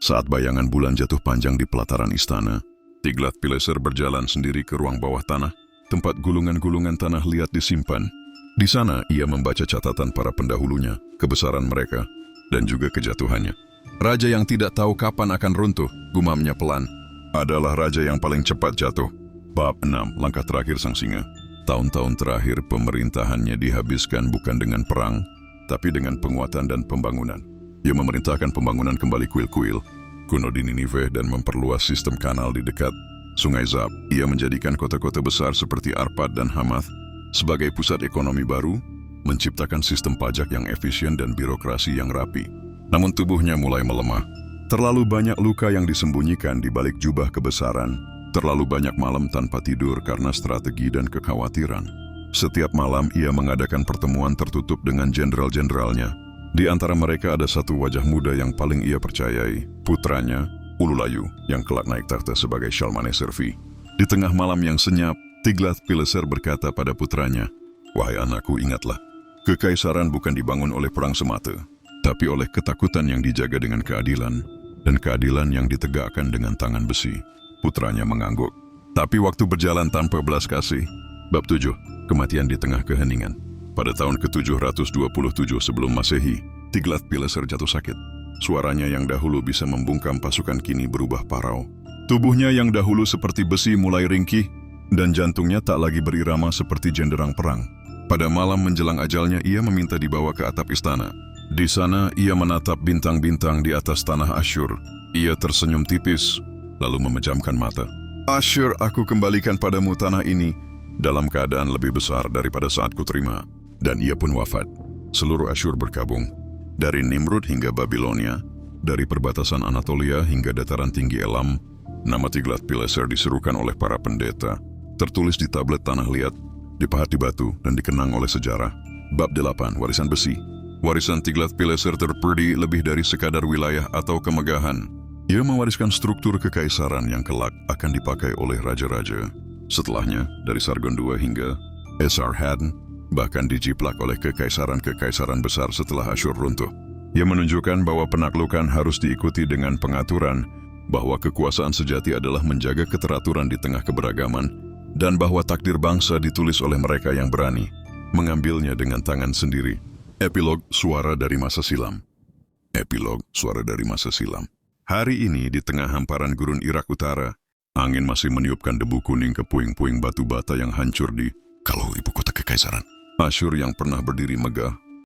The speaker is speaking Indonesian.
Saat bayangan bulan jatuh panjang di pelataran istana, Tiglath-Pileser berjalan sendiri ke ruang bawah tanah, tempat gulungan-gulungan tanah liat disimpan. Di sana ia membaca catatan para pendahulunya, kebesaran mereka, dan juga kejatuhannya. Raja yang tidak tahu kapan akan runtuh, gumamnya pelan, adalah raja yang paling cepat jatuh. Bab 6, langkah terakhir sang singa. Tahun-tahun terakhir pemerintahannya dihabiskan bukan dengan perang, tapi dengan penguatan dan pembangunan. Ia memerintahkan pembangunan kembali kuil-kuil kuno di Ninive dan memperluas sistem kanal di dekat Sungai Zab. Ia menjadikan kota-kota besar seperti Arpad dan Hamath sebagai pusat ekonomi baru, menciptakan sistem pajak yang efisien dan birokrasi yang rapi. Namun tubuhnya mulai melemah. Terlalu banyak luka yang disembunyikan di balik jubah kebesaran, terlalu banyak malam tanpa tidur karena strategi dan kekhawatiran. Setiap malam ia mengadakan pertemuan tertutup dengan jenderal-jenderalnya. Di antara mereka ada satu wajah muda yang paling ia percayai, putranya, Ululayu, yang kelak naik tahta sebagai Shalmaneser-V. Di tengah malam yang senyap, Tiglath-Pileser berkata pada putranya, "Wahai anakku, ingatlah, kekaisaran bukan dibangun oleh perang semata, tapi oleh ketakutan yang dijaga dengan keadilan, dan keadilan yang ditegakkan dengan tangan besi." Putranya mengangguk. Tapi waktu berjalan tanpa belas kasih. Bab 7, kematian di tengah keheningan. Pada tahun ke-727 sebelum Masehi, Tiglath-Pileser jatuh sakit. Suaranya yang dahulu bisa membungkam pasukan kini berubah parau. Tubuhnya yang dahulu seperti besi mulai ringkih, dan jantungnya tak lagi berirama seperti jenderang perang. Pada malam menjelang ajalnya ia meminta dibawa ke atap istana. Di sana ia menatap bintang-bintang di atas tanah Asyur. Ia tersenyum tipis, lalu memejamkan mata. "Asyur, aku kembalikan padamu tanah ini dalam keadaan lebih besar daripada saat kuterima." Dan ia pun wafat. Seluruh Asyur berkabung, dari Nimrud hingga Babilonia, dari perbatasan Anatolia hingga dataran tinggi Elam. Nama Tiglath-Pileser diserukan oleh para pendeta, tertulis di tablet tanah liat, dipahat di batu, dan dikenang oleh sejarah. Bab 8, warisan besi. Warisan Tiglath-Pileser terperi lebih dari sekadar wilayah atau kemegahan. Ia mewariskan struktur kekaisaran yang kelak akan dipakai oleh raja-raja setelahnya, dari Sargon II hingga Esarhaddon, bahkan dijiplak oleh kekaisaran-kekaisaran besar setelah Asyur runtuh. Ia menunjukkan bahwa penaklukan harus diikuti dengan pengaturan, bahwa kekuasaan sejati adalah menjaga keteraturan di tengah keberagaman, dan bahwa takdir bangsa ditulis oleh mereka yang berani mengambilnya dengan tangan sendiri. Epilog Suara dari Masa Silam. Epilog Suara dari Masa Silam. Hari ini di tengah hamparan gurun Irak Utara, angin masih meniupkan debu kuning ke puing-puing batu bata yang hancur di kalau ibu kota kekaisaran. Asyur yang pernah berdiri megah